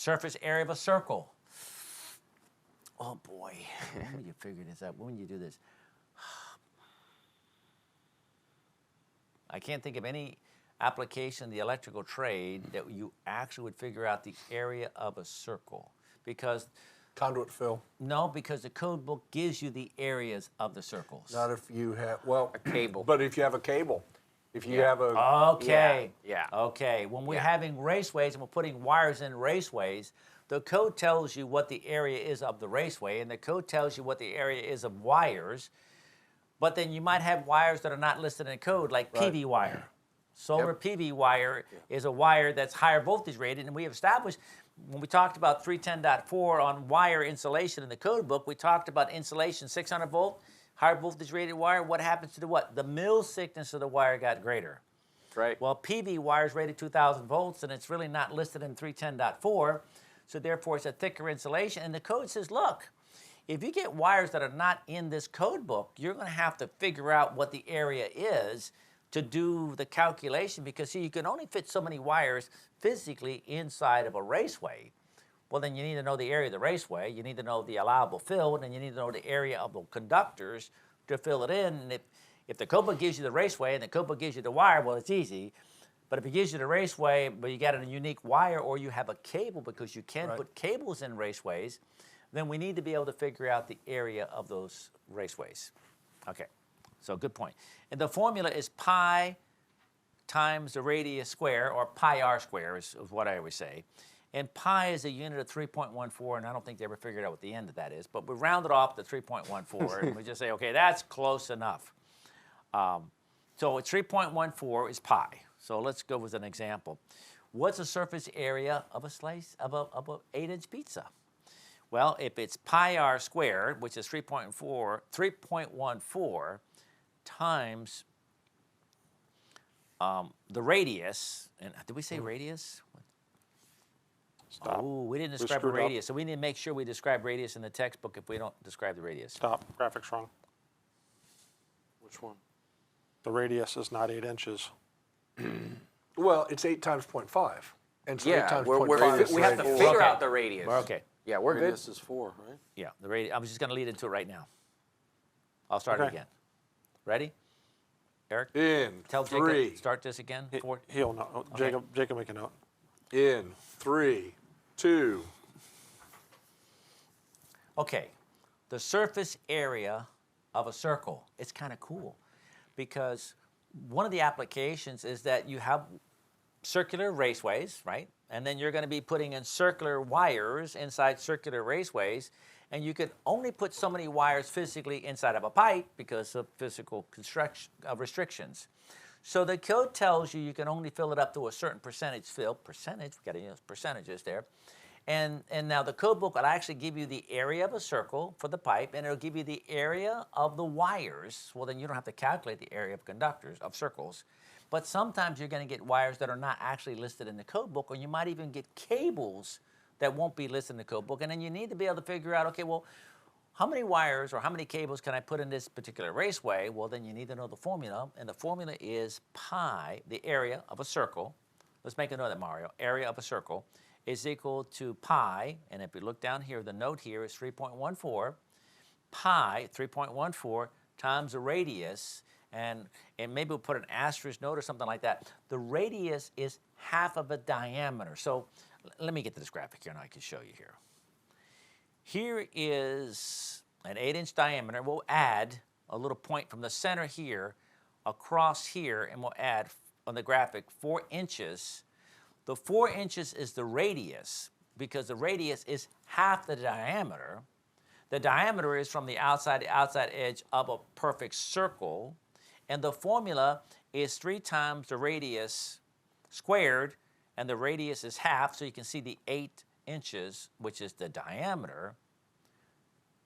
Surface area of a circle. Oh boy, when would you figure this out? When would you do this? I can't think of any application in the electrical trade that you actually would figure out the area of a circle. Because Conduit fill. no, because the code book gives you the areas of the circles. Not if you have, well, A cable. but if you have a cable. If you have a, Okay. Yeah. Okay. When we're Yeah. having raceways and we're putting wires in raceways, the code tells you what the area is of the raceway, and the code tells you what the area is of wires. But then you might have wires that are not listed in the code, like Right. PV wire. Solar PV wire is a wire that's higher voltage rated, and we have established when we talked about 310.4 on wire insulation in the code book, we talked about insulation 600 volt, higher voltage rated wire. What happens to the what? The mil thickness of the wire got greater. That's right. Well, PV wire is rated 2,000 volts, and it's really not listed in 310.4, so therefore it's a thicker insulation. And the code says, look, if you get wires that are not in this code book, you're going to have to figure out what the area is to do the calculation, because see, you can only fit so many wires physically inside of a raceway. Well, then you need to know the area of the raceway, you need to know the allowable fill, and you need to know the area of the conductors to fill it in. And if the code book gives you the raceway and the code book gives you the wire, well, it's easy. But if it gives you the raceway, but you got a unique wire or you have a cable, because you can put cables in raceways, then we need to be able to figure out the area of those raceways. Okay, so good point. And the formula is pi times the radius square, or pi r square is what I always say. And pi is a unit of 3.14, and I don't think they ever figured out what the end of that is, but we round it off to 3.14, and we just say, okay, that's close enough. So it's 3.14 is pi. So let's go with an example. What's the surface area of a slice of a 8-inch pizza? Well, if it's pi r squared, which is 3.14 times the radius, and did we say radius? Stop. Oh, we didn't We describe a screwed up. radius, so we need to make sure we describe radius in the textbook if we don't describe the radius. Stop. Graphics wrong. Which one? The radius is not 8 inches. well, it's 8 times 0.5. And so 8 Yeah, times we're, 0.5 is we have to radius. figure Okay. out the radius. We're okay. Yeah, we're good. Radius is 4, right? Yeah, the radius. I was just going to lead into it right now. I'll start it Okay. again. Ready? Eric? In Tell 3, Jacob, start this again. Four. He'll know. Oh, Jacob, make a note. in 3, 2. Okay, the surface area of a circle. It's kind of cool because one of the applications is that you have circular raceways, right? And then you're going to be putting in circular wires inside circular raceways, and you can only put so many wires physically inside of a pipe because of physical construction restrictions. So the code tells you can only fill it up to a certain percentage fill. Percentage, we got to use percentages there. And now the code book will actually give you the area of a circle for the pipe, and it'll give you the area of the wires. Well, then you don't have to calculate the area of conductors, of circles. But sometimes you're going to get wires that are not actually listed in the code book, or you might even get cables that won't be listed in the code book. And then you need to be able to figure out, okay, well, how many wires or how many cables can I put in this particular raceway? Well, then you need to know the formula, and the formula is pi, the area of a circle. Let's make a note of that, Mario. Area of a circle is equal to pi, and if you look down here, the note here is 3.14. Pi, 3.14, times the radius, and maybe we'll put an asterisk note or something like that. The radius is half of a diameter. So let me get to this graphic here, and I can show you here. Here is an 8-inch diameter. We'll add a little point from the center here across here, and we'll add on the graphic 4 inches. The 4 inches is the radius, because the radius is half the diameter. The diameter is from the outside edge of a perfect circle, and the formula is 3 times the radius squared, and the radius is half, so you can see the 8 inches, which is the diameter,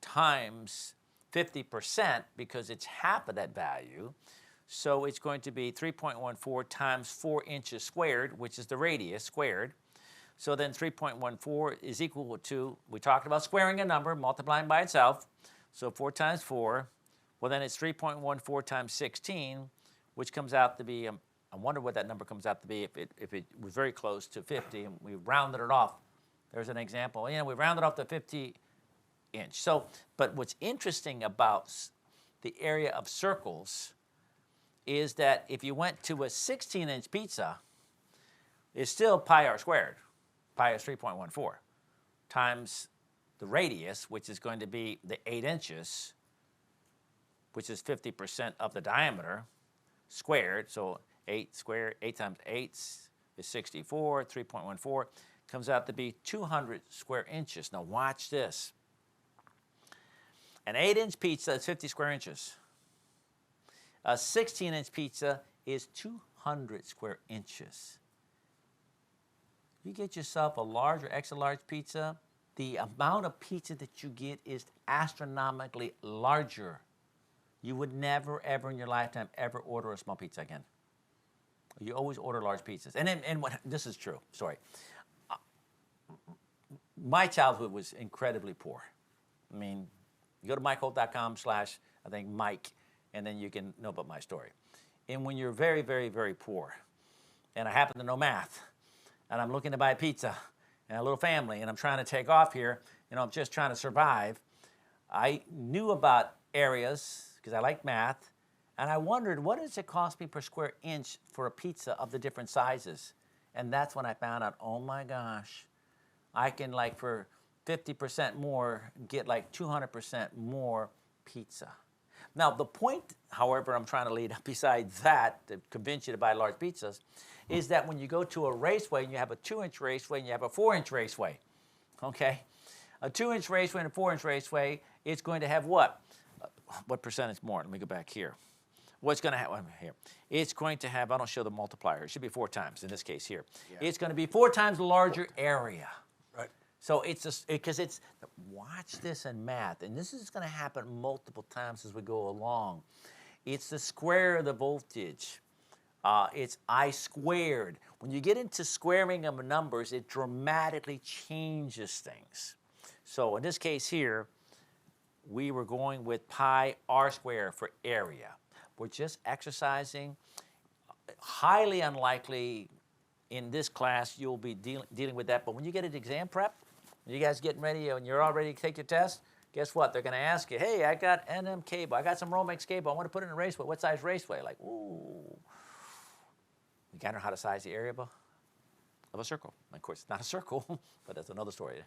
times 50%, because it's half of that value. So it's going to be 3.14 times 4 inches squared, which is the radius squared. So then 3.14 is equal to, we talked about squaring a number, multiplying by itself. So 4 times 4, well then it's 3.14 times 16, which comes out to be, I wonder what that number comes out to be if it was very close to 50, and we rounded it off There's an example. We rounded off the 50 inch. So, but what's interesting about the area of circles is that if you went to a 16-inch pizza, it's still pi r squared. Pi is 3.14 times the radius, which is going to be the 8 inches, which is 50% of the diameter, squared. So 8 times 8 is 64, 3.14 comes out to be 200 square inches. Now watch this. An 8-inch pizza is 50 square inches. A 16-inch pizza is 200 square inches. You get yourself a large or extra large pizza, the amount of pizza that you get is astronomically larger. You would never, ever in your lifetime ever order a small pizza again. You always order large pizzas. And this is true, sorry. My childhood was incredibly poor. I mean, you go to MikeHolt.com/Mike, and then you can know about my story. And when you're very, very, very poor, and I happen to know math, and I'm looking to buy pizza, and a little family, and I'm trying to take off here, I'm just trying to survive, I knew about areas, because I like math, and I wondered, what does it cost me per square inch for a pizza of the different sizes? And that's when I found out, oh my gosh, I can, like, for 50% more, get like 200% more pizza. Now, the point, however, I'm trying to lead, besides that, to convince you to buy large pizzas, is that when you go to a raceway and you have a 2-inch raceway and you have a 4-inch raceway, okay? A 2-inch raceway and a 4-inch raceway, it's going to have what? What percentage more? Let me go back here. What's going to have, here. It's going to have, I don't show the multiplier, it should be 4 times in this case here. Yeah. It's going to be 4 times the larger area. Right. So it's just, because it's, watch this in math, and this is going to happen multiple times as we go along. It's the square of the voltage. It's I squared. When you get into squaring of numbers, it dramatically changes things. So in this case here, we were going with pi r squared for area. We're just exercising. Highly unlikely in this class you'll be dealing with that, but when you get an exam prep, you guys getting ready and you're all ready to take your test, guess what? They're going to ask you, hey, I got NM cable. I got some Romex cable. I want to put it in a raceway. What size raceway? Like, ooh. You got to know how to size the area of a circle. Of course, it's not a circle, but that's another story.